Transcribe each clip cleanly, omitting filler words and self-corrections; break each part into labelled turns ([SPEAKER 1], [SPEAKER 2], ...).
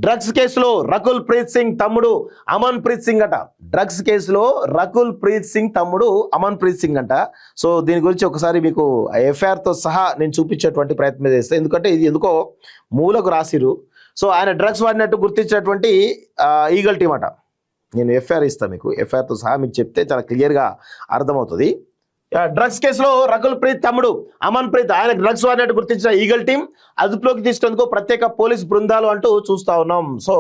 [SPEAKER 1] Drugs కేసులో రకుల్ ప్రీత్ సింగ్ తమ్ముడు అమన్ ప్రీత్ సింగ్ అట. డ్రగ్స్ కేసులో రకుల్ ప్రీత్ సింగ్ తమ్ముడు అమన్ ప్రీత్ సింగ్ అంట. సో దీని గురించి ఒకసారి మీకు ఎఫ్ఐఆర్తో సహా నేను చూపించేటువంటి ప్రయత్నం చేస్తాను, ఎందుకంటే ఇది ఎందుకో మూలకు రాసిరు. సో ఆయన డ్రగ్స్ వాడినట్టు గుర్తించినటువంటి ఈగల్ టీమ్ అట. నేను ఎఫ్ఐఆర్ ఇస్తాను మీకు, ఎఫ్ఐఆర్తో సహా మీకు చెప్తే చాలా క్లియర్గా అర్థమవుతుంది. డ్రగ్స్ కేసులో రకుల్ ప్రీత్ తమ్ముడు అమన్ ప్రీత్ ఆయన డ్రగ్స్ వాడినట్టు గుర్తించిన ఈగల్ టీం అదుపులోకి తీసుకునేందుకు ప్రత్యేక పోలీస్ బృందాలు అంటూ చూస్తా ఉన్నాం. సో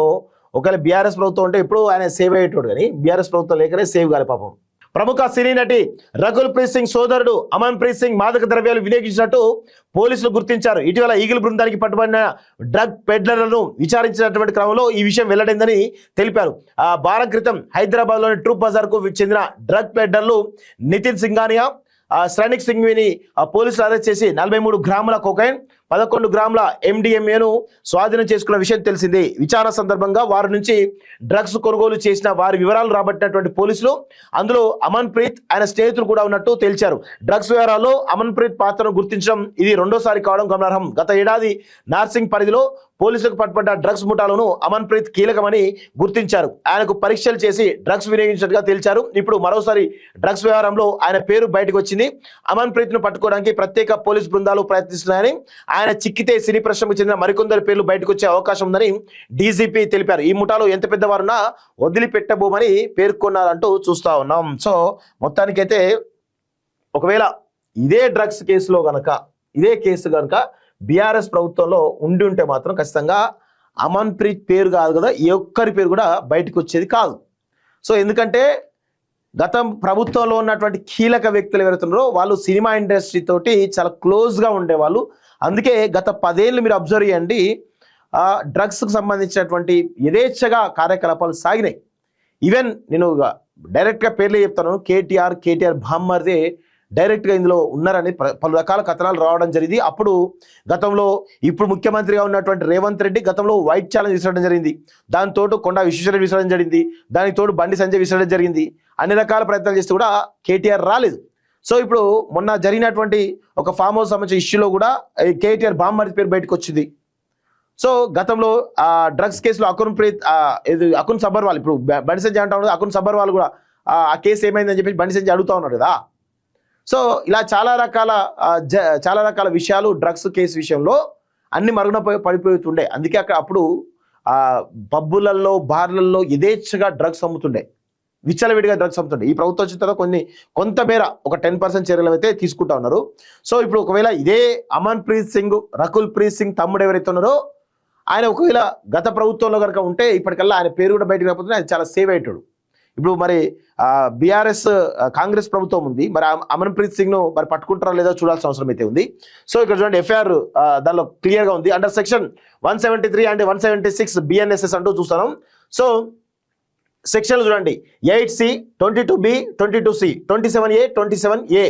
[SPEAKER 1] ఒకవేళ బీఆర్ఎస్ ప్రభుత్వం అంటే ఇప్పుడు ఆయన సేవ్ అయ్యేటోడు, కానీ బీఆర్ఎస్ ప్రభుత్వం లేకనే సేవ్ కాలే పాపం. ప్రముఖ సినీ నటి రకుల్ ప్రీత్ సింగ్ సోదరుడు అమన్ ప్రీత్ సింగ్ మాదక ద్రవ్యాలు వినియోగించినట్టు పోలీసులు గుర్తించారు. ఇటీవల ఈగిల్ బృందానికి పట్టుబడిన డ్రగ్ పెడ్లర్లను విచారించినటువంటి క్రమంలో ఈ విషయం వెల్లడైందని తెలిపారు. వారం క్రితం హైదరాబాద్లోని ట్రూప్ బజార్కు చెందిన డ్రగ్ పెడ్లర్లు నితిన్ సింగానియా, శ్రానిక్ సింగ్విని పోలీసులు అరెస్ట్ చేసి 43 గ్రాముల కొకైన్, 11 గ్రాముల MDMAను స్వాధీనం చేసుకున్న విషయం తెలిసింది. విచారణ సందర్భంగా వారి నుంచి డ్రగ్స్ కొనుగోలు చేసిన వారి వివరాలు రాబట్టినటువంటి పోలీసులు అందులో అమన్ ప్రీత్ ఆయన స్నేహితులు కూడా ఉన్నట్టు తేల్చారు. డ్రగ్స్ వ్యవహారాల్లో అమన్ ప్రీత్ పాత్రను గుర్తించడం ఇది రెండోసారి కావడం గమనార్హం. గత ఏడాది నార్సింగ్ పరిధిలో పోలీసులకు పట్టుబడ్డ డ్రగ్స్ ముఠాలను అమన్ ప్రీత్ కీలకమని గుర్తించారు. ఆయనకు పరీక్షలు చేసి డ్రగ్స్ వినియోగించినట్టుగా తేల్చారు. ఇప్పుడు మరోసారి డ్రగ్స్ వ్యవహారంలో ఆయన పేరు బయటకు వచ్చింది. అమన్ ప్రీత్ ను పట్టుకోవడానికి ప్రత్యేక పోలీస్ బృందాలు ప్రయత్నిస్తున్నాయని, ఆయన చిక్కితే సినీ పరిశ్రమకు చెందిన మరికొందరు పేర్లు బయటకు వచ్చే అవకాశం ఉందని డీజీపీ తెలిపారు. ఈ ముఠాలో ఎంత పెద్దవారున్నా వదిలిపెట్టబోమని పేర్కొన్నారంటూ చూస్తా ఉన్నాం. సో మొత్తానికైతే ఒకవేళ ఇదే డ్రగ్స్ కేసులో గనక ఇదే కేసు గనక బీఆర్ఎస్ ప్రభుత్వంలో ఉండి ఉంటే మాత్రం ఖచ్చితంగా అమన్ ప్రీత్ పేరు కాదు కదా, ఏ ఒక్కరి పేరు కూడా బయటకు వచ్చేది కాదు. సో ఎందుకంటే గత ప్రభుత్వంలో ఉన్నటువంటి కీలక వ్యక్తులు ఎవరైతున్నారో వాళ్ళు సినిమా ఇండస్ట్రీ తోటి చాలా క్లోజ్గా ఉండేవాళ్ళు. అందుకే గత 10 ఏళ్ళు మీరు అబ్జర్వ్ చేయండి, డ్రగ్స్కి సంబంధించినటువంటి యథేచ్ఛగా కార్యకలాపాలు సాగినాయి. ఈవెన్ నేను డైరెక్ట్గా పేర్లే చెప్తాను, కేటీఆర్ బామ్మర్దే డైరెక్ట్గా ఇందులో ఉన్నారని పలు రకాల కథనాలు రావడం జరిగింది. అప్పుడు గతంలో ఇప్పుడు ముఖ్యమంత్రిగా ఉన్నటువంటి రేవంత్ రెడ్డి గతంలో వైట్ ఛాలెంజ్ విసరడం జరిగింది, దానితో కొండా విశ్వేశ్వరరెడ్డి విసరడం జరిగింది, దానికి తోడు బండి సంజయ్ విసరడం జరిగింది. అన్ని రకాల ప్రయత్నాలు చేస్తే కూడా కేటీఆర్ రాలేదు. సో ఇప్పుడు మొన్న జరిగినటువంటి ఒక ఫామ్ హౌస్ సంబంధించిన ఇష్యూలో కూడా కేటీఆర్ బామ్మర్ది పేరు బయటకు వచ్చింది. సో గతంలో డ్రగ్స్ కేసులో అకున్ సబర్వాల్, ఇప్పుడు బండి సంజయ్ అంటా ఉన్నది అకున్ సబర్వాల్ కూడా ఆ కేసు ఏమైందని చెప్పి బండి సంజయ్ అడుగుతా ఉన్నాడు కదా. సో ఇలా చాలా రకాల విషయాలు డ్రగ్స్ కేసు విషయంలో అన్ని మరుగున పడిపోతుండే. అందుకే అప్పుడు పబ్బులలో బార్లలో యథేచ్ఛగా డ్రగ్స్ అమ్ముతుండే, విచ్చలవిడిగా డ్రగ్స్ అమ్ముతుండే. ఈ ప్రభుత్వం వచ్చిన తర్వాత కొంతమేర ఒక 10% చర్యలు అయితే తీసుకుంటా ఉన్నారు. సో ఇప్పుడు ఒకవేళ ఇదే అమన్ ప్రీత్ సింగ్ రకుల్ ప్రీత్ సింగ్ తమ్ముడు ఎవరైతే ఉన్నారో ఆయన ఒకవేళ గత ప్రభుత్వంలో కనుక ఉంటే ఇప్పటికల్లా ఆయన పేరు కూడా బయటకు రాకపోతే ఆయన చాలా సేవ్ అయ్యేటాడు. ఇప్పుడు మరి బీఆర్ఎస్ కాంగ్రెస్ ప్రభుత్వం ఉంది, మరి అమన్ ప్రీత్ సింగ్ ను మరి పట్టుకుంటారా లేదా చూడాల్సిన అవసరం అయితే ఉంది. సో ఇక్కడ చూడండి ఎఫ్ఐఆర్ దానిలో క్లియర్ గా ఉంది. అండర్ సెక్షన్ 173 అండ్ 176 BNSS అంటూ చూస్తాం. సో సెక్షన్లు చూడండి 8C, 22B, 22C, 27A, 27A,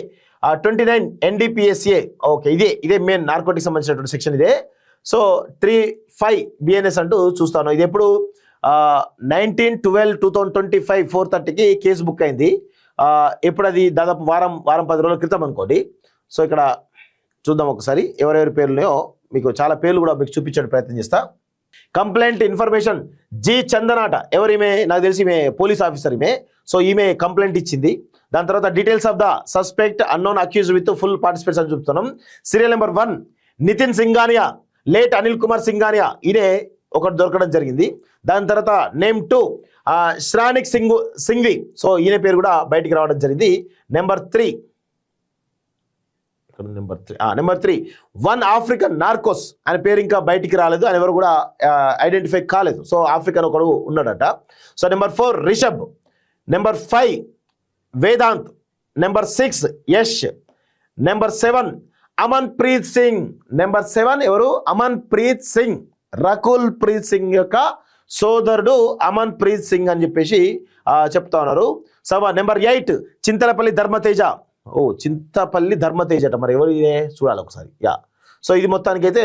[SPEAKER 1] 29 NDPSA. Okay, ఇదే మెయిన్ నార్కోటిక్ సంబంధించినటువంటి సెక్షన్ ఇదే. సో 3-5 BNS అంటూ చూస్తాను. ఇది ఎప్పుడు 19/12/2025 4:30కి కేసు బుక్ అయింది. ఎప్పుడు అది దాదాపు వారం 10 రోజుల క్రితం అనుకోండి. సో ఇక్కడ చూద్దాం ఒకసారి ఎవరెవరి పేర్లున్నాయో, మీకు చాలా పేర్లు కూడా మీకు చూపించే ప్రయత్నం చేస్తా. కంప్లైంట్ ఇన్ఫర్మేషన్ జి చందనాట, ఎవరిమే నాకు తెలిసి ఈమె పోలీస్ ఆఫీసర్ ఈమె. సో ఈమె కంప్లైంట్ ఇచ్చింది. దాని తర్వాత details of the suspect unknown accused with full participates అని చూపుతున్నాం. Serial number 1 Nitin Singhania, late Anil Kumar Singhania, ఇదే ఒకటి దొరకడం జరిగింది. దాని తర్వాత నేమ్ 2 శ్రానిక్ సింగ్వి, సో ఈయన పేరు కూడా బయటికి రావడం జరిగింది. నెంబర్ 3 1 ఆఫ్రికన్ నార్కోస్, ఆయన పేరు ఇంకా బయటికి రాలేదు, ఆయన ఎవరు కూడా ఐడెంటిఫై కాలేదు. సో ఆఫ్రికన్ ఒకడు ఉన్నాడట. So number 4 Rishabh, number 5 Vedant, number 6 Yash, number 7 Amanpreet Singh. Number 7 ఎవరు? అమన్ ప్రీత్ సింగ్, రకుల్ ప్రీత్ సింగ్ యొక్క సోదరుడు అమన్ ప్రీత్ సింగ్ అని చెప్పేసి చెప్తా ఉన్నారు. So number 8 Chintalapalli Dharmateja. చింతపల్లి ధర్మతేజ అట, మరి ఎవరు చూడాలి ఒకసారి. సో ఇది మొత్తానికి అయితే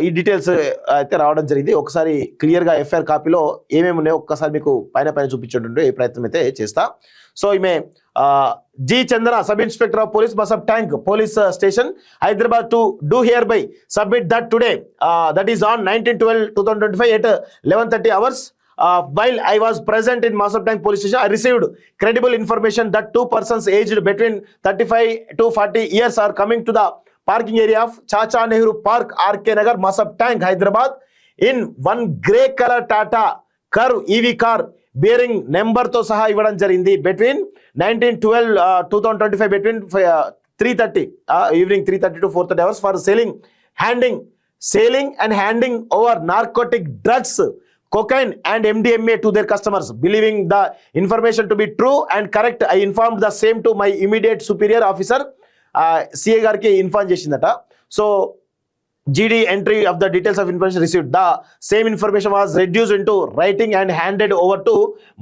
[SPEAKER 1] ఈ డీటెయిల్స్ అయితే రావడం జరిగింది. ఒకసారి క్లియర్గా ఎఫ్ఐఆర్ కాపీలో ఏమేమి ఉన్నాయో ఒక్కసారి మీకు పైన చూపించేటువంటి ప్రయత్నం అయితే చేస్తా. సో ఈమె G Chandra, sub inspector of police, Masab tank police station, Hyderabad to do here by submit that today, that is on 19/12/2025 at 11:30 hours. While I was present in Masab Tank police station, I received credible information that 2 persons aged between 35 to 40 years are coming to the parking area of Chacha Nehru Park, RK Nagar, Masab Tank, Hyderabad in one grey color Tata Curve EV car bearing number తో సహా ఇవ్వడం జరిగింది. between 19/12/2025 between 3:30 evening 3:30 to 4:30 hours for selling and handing over narcotic drugs, cocaine and MDMA to their customers. Believing the information to be true and correct, I informed the same to my immediate superior officer. CA గారికి inform చేసిందట. So GD entry of the details of information received. The same information was reduced into writing and handed over to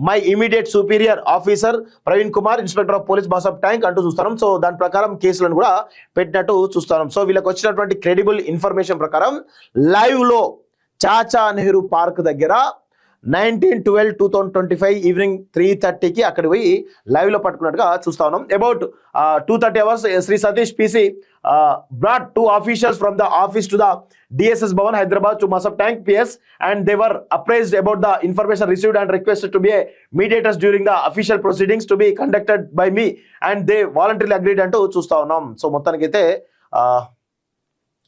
[SPEAKER 1] my immediate superior officer Praveen Kumar, Inspector of Police, Masab Tank అంటూ చూస్తున్నాం. So దాని ప్రకారం కేసులను కూడా పెట్టినట్టు చూస్తున్నాం. So వీళ్ళకి వచ్చినటువంటి క్రెడిబుల్ ఇన్ఫర్మేషన్ ప్రకారం లైవ్ లో చాచా నెహ్రూ పార్క్ దగ్గర 19/12/2025 ఈవినింగ్ 3:30కి అక్కడ పోయి లైవ్ లో పట్టుకున్నట్టుగా చూస్తా ఉన్నాం. About 2:30 hours Shri Satish PC brought 2 officials from the office to the DSS Bhavan, Hyderabad to Masab Tank PS, and they were appraised about the information received and requested to be a mediators during the official proceedings to be conducted by me, and they voluntarily agreed అంటూ చూస్తా ఉన్నాం. So మొత్తానికి అయితే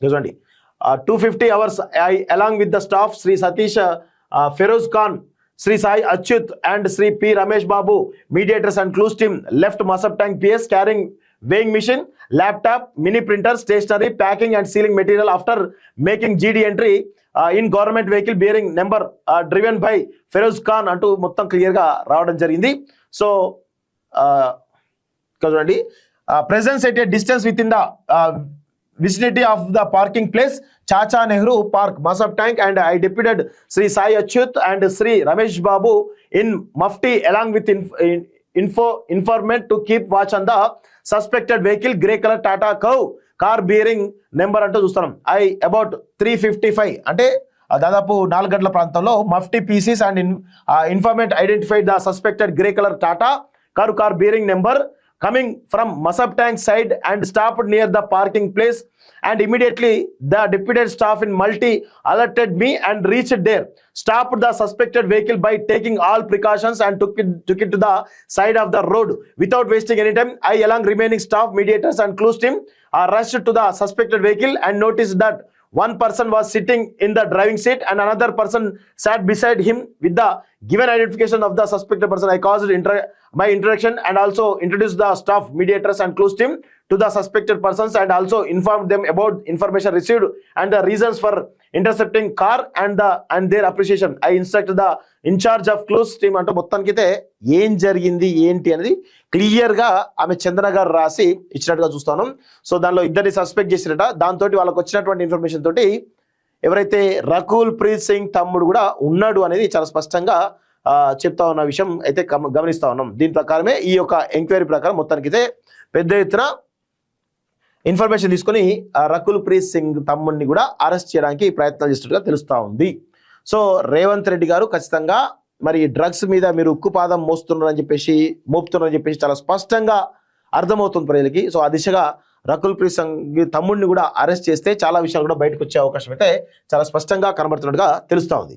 [SPEAKER 1] చూడండి 250 hours I along with the staff Sri Satish Feroz Khan, Sri Sai Achyut and Sri P Ramesh Babu, mediators and clues team left Masab Tank PS carrying weighing machine, laptop, mini printer, stationery, packing and sealing material after making GD entry in government vehicle bearing number driven by Feroz Khan అంటూ మొత్తం క్లియర్గా రావడం జరిగింది. So చూడండి presence at a distance within the vicinity of the parking place Chacha Nehru Park, Masab Tank, and I deputed Sri Sai Achyut and Sri Ramesh Babu in Mufti along with informant to keep watch on the suspected vehicle, grey color Tata Curve car bearing number అంటూ చూస్తున్నాం. about 3:55 అంటే దాదాపు 4 గంటల ప్రాంతంలో Mufti PCs and informant identified the suspected grey color Tata Curve car bearing number coming from Masab Tank side and stopped near the parking place, and immediately the deputed staff in multi alerted me and reached there, stopped the suspected vehicle by taking all precautions and took it to the side of the road without wasting any time. I along remaining staff, mediators and clues team rushed to the suspected vehicle and noticed that one person was sitting in the driving seat and another person sat beside him. With the given identification of the suspected person, I caused my introduction and also introduced the staff, mediators and clues team to the suspected persons and also informed them about information received and the reasons for intercepting car and their appreciation. I instructed the in charge of clues team అంటూ మొత్తానికైతే ఏం జరిగింది ఏంటి అనేది clear గా ఆమె చందన గారు రాసి ఇచ్చినట్టుగా చూస్తాను. సో దానిలో ఇద్దరిని సస్పెక్ట్ చేసినట. దాంతో వాళ్ళకి వచ్చినటువంటి ఇన్ఫర్మేషన్ తోటి ఎవరైతే రకుల్ ప్రీత్ సింగ్ తమ్ముడు కూడా ఉన్నాడు అనేది చాలా స్పష్టంగా చెప్తా ఉన్న విషయం అయితే గమనిస్తా ఉన్నాం. దీని ప్రకారమే ఈ యొక్క ఎంక్వైరీ ప్రకారం మొత్తానికైతే పెద్ద ఎత్తున ఇన్ఫర్మేషన్ తీసుకొని రకుల్ ప్రీత్ సింగ్ తమ్ముడిని కూడా అరెస్ట్ చేయడానికి ప్రయత్నాలు చేస్తున్నట్టుగా తెలుస్తా ఉంది. సో రేవంత్ రెడ్డి గారు ఖచ్చితంగా మరి డ్రగ్స్ మీద మీరు ఉక్కుపాదం మోపుతున్నారని చెప్పేసి చాలా స్పష్టంగా అర్థమవుతుంది ప్రజలకి. సో ఆ దిశగా రకుల్ ప్రీత్ సింగ్ తమ్ముడిని కూడా అరెస్ట్ చేస్తే చాలా విషయాలు కూడా బయటకు వచ్చే అవకాశం అయితే చాలా స్పష్టంగా కనబడుతున్నట్టుగా తెలుస్తా ఉంది.